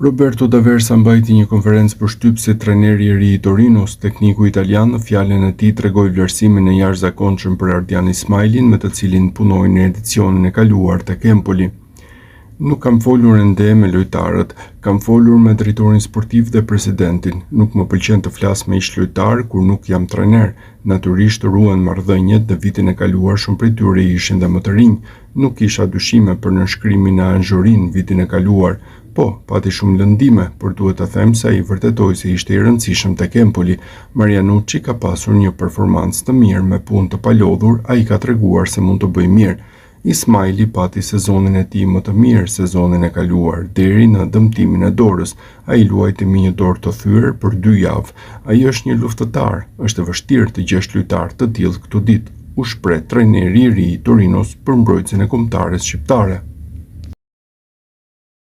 Roberto D'Aversa mbajti një konferencë përshtypse trajneri i ri i Torinos, tekniku italian, në fjalën e tij tregoi vlerësimin e jashtëzakonshëm për Ardian Ismailin, me të cilin punoi në edicionin e kaluar tek Empoli. Nuk kam folur ende me lojtarët, kam folur me drejtorin sportiv dhe presidentin. Nuk më pëlqen të flas me ish lojtar kur nuk jam trajner. Natyrisht ruan marrëdhëniet dhe vitin e kaluar shumë prej tyre ishin dhe më të rinj. Nuk kisha dyshime për nënshkrimin e Anxhorin vitin e kaluar. Po, pati shumë lëndime, por duhet të them se ai vërtetoi se ishte i rëndësishëm tek Empoli. Marianucci ka pasur një performancë të mirë me punë të palodhur, ai ka treguar se mund të bëjë mirë. Ismaili pati sezonin e tij më të mirë sezonin e kaluar, deri në dëmtimin e dorës. Ai luajti me një dorë të thyer për 2 javë. Ai është një luftëtar, është e vështirë të gjesh lojtar të tillë këtu ditë, u shpreh trajneri i ri i Torinos për mbrojtjen e kombëtares shqiptare.